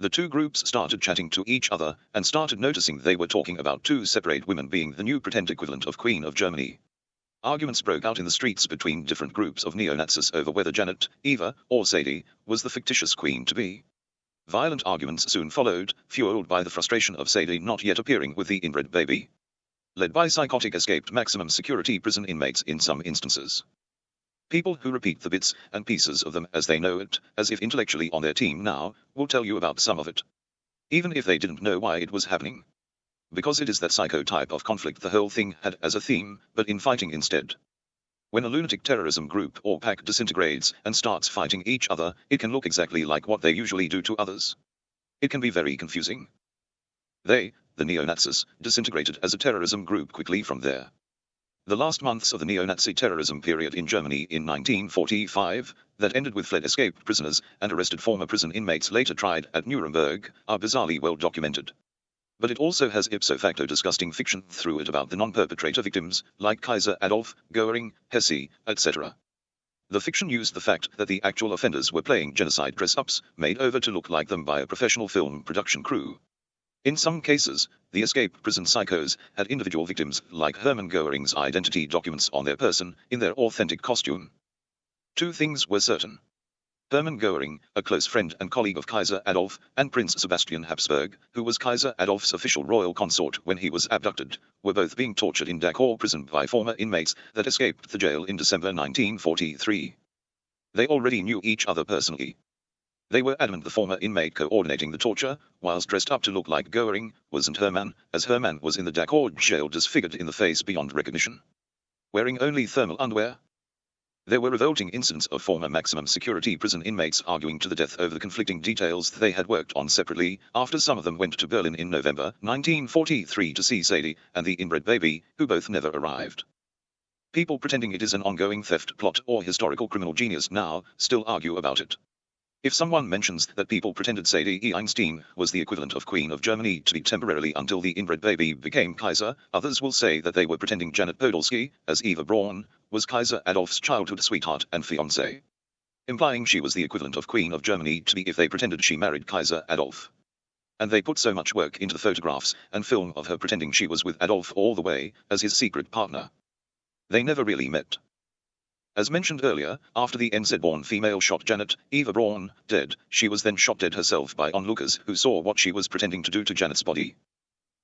The two groups started chatting to each other, and started noticing they were talking about two separate women being the new pretend equivalent of Queen of Germany. Arguments broke out in the streets between different groups of neo-Nazis over whether Janet, Eva, or Sadie was the fictitious queen-to-be. Violent arguments soon followed, fueled by the frustration of Sadie not yet appearing with the inbred baby. Led by psychotic escaped maximum security prison inmates in some instances. People who repeat the bits and pieces of them as they know it, as if intellectually on their team now, will tell you about some of it. Even if they didn't know why it was happening. Because it is that psycho type of conflict the whole thing had as a theme, but in fighting instead. When a lunatic terrorism group or pack disintegrates and starts fighting each other, it can look exactly like what they usually do to others. It can be very confusing. They, the neo-Nazis, disintegrated as a terrorism group quickly from there. The last months of the neo-Nazi terrorism period in Germany in 1945, that ended with fled escaped prisoners and arrested former prison inmates later tried at Nuremberg, are bizarrely well documented. But it also has ipso facto disgusting fiction through it about the non-perpetrator victims, like Kaiser, Adolf, Goering, Hesse, etc. The fiction used the fact that the actual offenders were playing genocide dress-ups, made over to look like them by a professional film production crew. In some cases, the escaped prison psychos had individual victims like Hermann Goering's identity documents on their person, in their authentic costume. Two things were certain. Hermann Goering, a close friend and colleague of Kaiser Adolf, and Prince Sebastian Habsburg, who was Kaiser Adolf's official royal consort when he was abducted, were both being tortured in Dachau prison by former inmates that escaped the jail in December 1943. They already knew each other personally. They were adamant the former inmate coordinating the torture, whilst dressed up to look like Goering, wasn't Hermann, as Hermann was in the Dachau jail disfigured in the face beyond recognition. Wearing only thermal underwear. There were revolting incidents of former maximum security prison inmates arguing to the death over the conflicting details they had worked on separately, after some of them went to Berlin in November 1943 to see Sadie and the inbred baby, who both never arrived. People pretending it is an ongoing theft plot or historical criminal genius now still argue about it. If someone mentions that people pretended Sadie Einstein was the equivalent of Queen of Germany to be temporarily until the inbred baby became Kaiser, others will say that they were pretending Janet Podolski, as Eva Braun, was Kaiser Adolf's childhood sweetheart and fiancée. Implying she was the equivalent of Queen of Germany to be if they pretended she married Kaiser Adolf. And they put so much work into the photographs and film of her pretending she was with Adolf all the way, as his secret partner. They never really met. As mentioned earlier, after the NZ-born female shot Janet, Eva Braun, dead, she was then shot dead herself by onlookers who saw what she was pretending to do to Janet's body.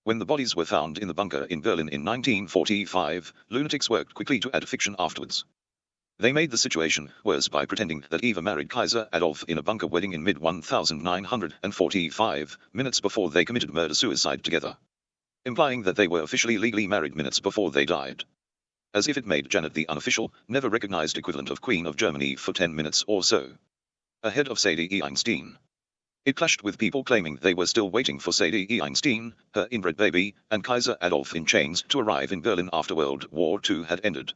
When the bodies were found in the bunker in Berlin in 1945, lunatics worked quickly to add fiction afterwards. They made the situation worse by pretending that Eva married Kaiser Adolf in a bunker wedding in mid-1945, minutes before they committed murder-suicide together. Implying that they were officially legally married minutes before they died. As if it made Janet the unofficial, never recognized equivalent of Queen of Germany for 10 minutes or so. Ahead of Sadie Einstein. It clashed with people claiming they were still waiting for Sadie Einstein, her inbred baby, and Kaiser Adolf in chains to arrive in Berlin after World War II had ended.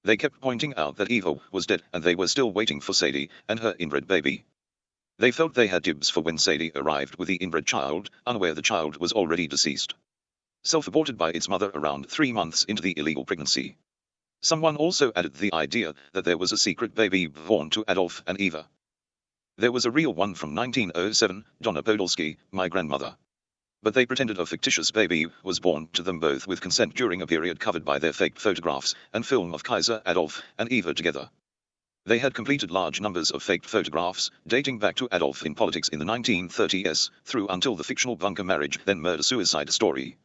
They kept pointing out that Eva was dead and they were still waiting for Sadie and her inbred baby. They felt they had dibs for when Sadie arrived with the inbred child, unaware the child was already deceased. Self-aborted by its mother around 3 months into the illegal pregnancy. Someone also added the idea that there was a secret baby born to Adolf and Eva. There was a real one from 1907, Donna Podolski, my grandmother. But they pretended a fictitious baby was born to them both with consent during a period covered by their faked photographs and film of Kaiser Adolf and Eva together. They had completed large numbers of faked photographs, dating back to Adolf in politics in the 1930s, through until the fictional bunker marriage then murder-suicide story.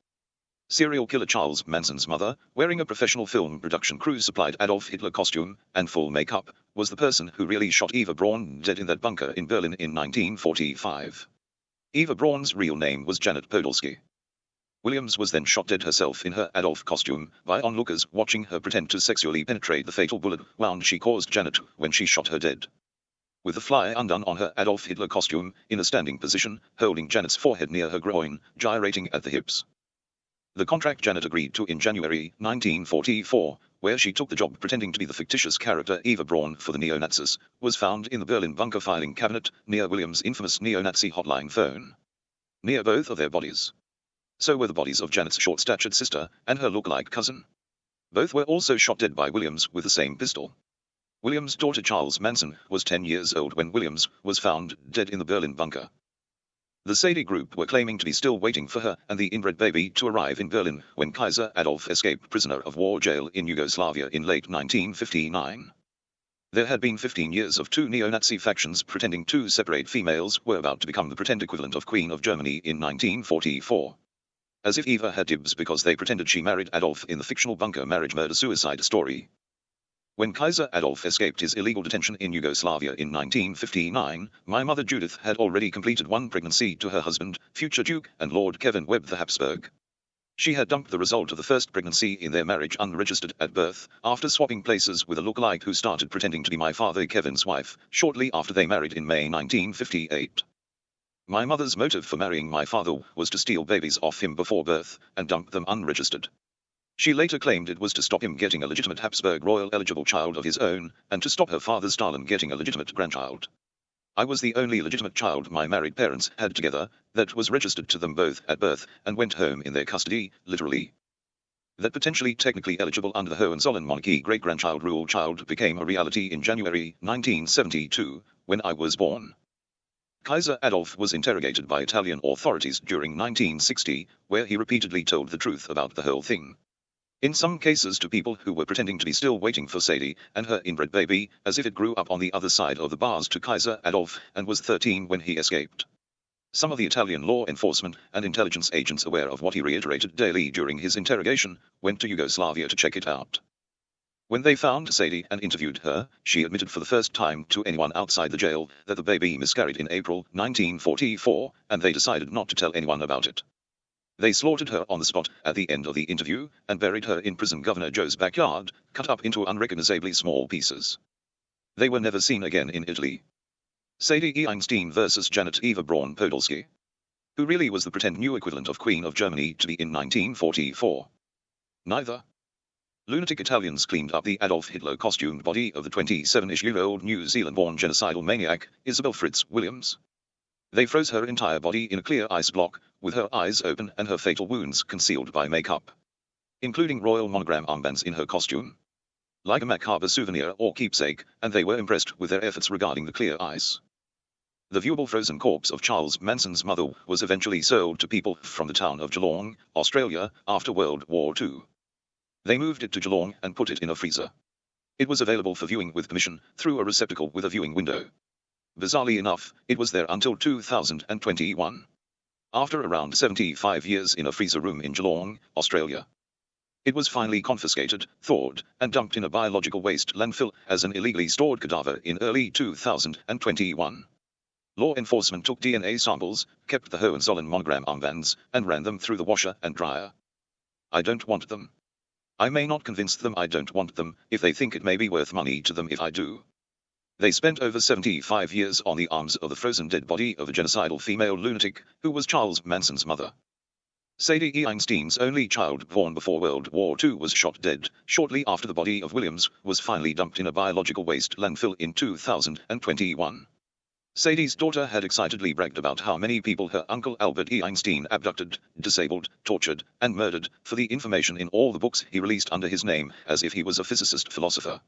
Serial killer Charles Manson's mother, wearing a professional film production crew supplied Adolf Hitler costume and full makeup, was the person who really shot Eva Braun dead in that bunker in Berlin in 1945. Eva Braun's real name was Janet Podolski. Williams was then shot dead herself in her Adolf costume by onlookers watching her pretend to sexually penetrate the fatal bullet wound she caused Janet when she shot her dead. With the fly undone on her Adolf Hitler costume, in a standing position, holding Janet's forehead near her groin, gyrating at the hips. The contract Janet agreed to in January 1944, where she took the job pretending to be the fictitious character Eva Braun for the neo-Nazis, was found in the Berlin bunker filing cabinet, near Williams' infamous neo-Nazi hotline phone. Near both of their bodies. So were the bodies of Janet's short-statured sister and her look-alike cousin. Both were also shot dead by Williams with the same pistol. Williams' daughter Charles Manson was 10 years old when Williams was found dead in the Berlin bunker. The Sadie group were claiming to be still waiting for her and the inbred baby to arrive in Berlin when Kaiser Adolf escaped prisoner of war jail in Yugoslavia in late 1959. There had been 15 years of two neo-Nazi factions pretending two separate females were about to become the pretend equivalent of Queen of Germany in 1944. As if Eva had dibs because they pretended she married Adolf in the fictional bunker marriage murder-suicide story. When Kaiser Adolf escaped his illegal detention in Yugoslavia in 1959, my mother Judith had already completed one pregnancy to her husband, future Duke and Lord Kevin Webb the Habsburg. She had dumped the result of the first pregnancy in their marriage unregistered at birth, after swapping places with a lookalike who started pretending to be my father Kevin's wife, shortly after they married in May 1958. My mother's motive for marrying my father was to steal babies off him before birth, and dump them unregistered. She later claimed it was to stop him getting a legitimate Habsburg royal eligible child of his own, and to stop her father Stalin getting a legitimate grandchild. I was the only legitimate child my married parents had together, that was registered to them both at birth, and went home in their custody, literally. That potentially technically eligible under the Hohenzollern monarchy great-grandchild rule child became a reality in January 1972, when I was born. Kaiser Adolf was interrogated by Italian authorities during 1960, where he repeatedly told the truth about the whole thing. In some cases to people who were pretending to be still waiting for Sadie and her inbred baby, as if it grew up on the other side of the bars to Kaiser Adolf and was 13 when he escaped. Some of the Italian law enforcement and intelligence agents, aware of what he reiterated daily during his interrogation, went to Yugoslavia to check it out. When they found Sadie and interviewed her, she admitted for the first time to anyone outside the jail that the baby miscarried in April 1944, and they decided not to tell anyone about it. They slaughtered her on the spot at the end of the interview, and buried her in prison Governor Joe's backyard, cut up into unrecognizably small pieces. They were never seen again in Italy. Sadie Einstein versus Janet Eva Braun Podolski. Who really was the pretend new equivalent of Queen of Germany to be in 1944? Neither. Lunatic Italians cleaned up the Adolf Hitler costumed body of the 27-ish-year-old New Zealand-born genocidal maniac, Isabelle Fritz Williams. They froze her entire body in a clear ice block, with her eyes open and her fatal wounds concealed by makeup, including royal monogram armbands in her costume, like a macabre souvenir or keepsake, and they were impressed with their efforts regarding the clear ice. The viewable frozen corpse of Charles Manson's mother was eventually sold to people from the town of Geelong, Australia, after World War II. They moved it to Geelong and put it in a freezer. It was available for viewing with permission, through a receptacle with a viewing window. Bizarrely enough, it was there until 2021. After around 75 years in a freezer room in Geelong, Australia. It was finally confiscated, thawed, and dumped in a biological waste landfill as an illegally stored cadaver in early 2021. Law enforcement took DNA samples, kept the Hohenzollern monogram armbands, and ran them through the washer and dryer. I don't want them. I may not convince them I don't want them, if they think it may be worth money to them if I do. They spent over 75 years on the arms of the frozen dead body of a genocidal female lunatic, who was Charles Manson's mother. Sadie Einstein's only child, born before World War II, was shot dead, shortly after the body of Williams was finally dumped in a biological waste landfill in 2021. Sadie's daughter had excitedly bragged about how many people her uncle Albert E. Einstein abducted, disabled, tortured, and murdered, for the information in all the books he released under his name, as if he was a physicist philosopher.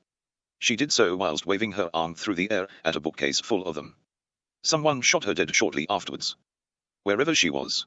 She did so whilst waving her arm through the air at a bookcase full of them. Someone shot her dead shortly afterwards. Wherever she was.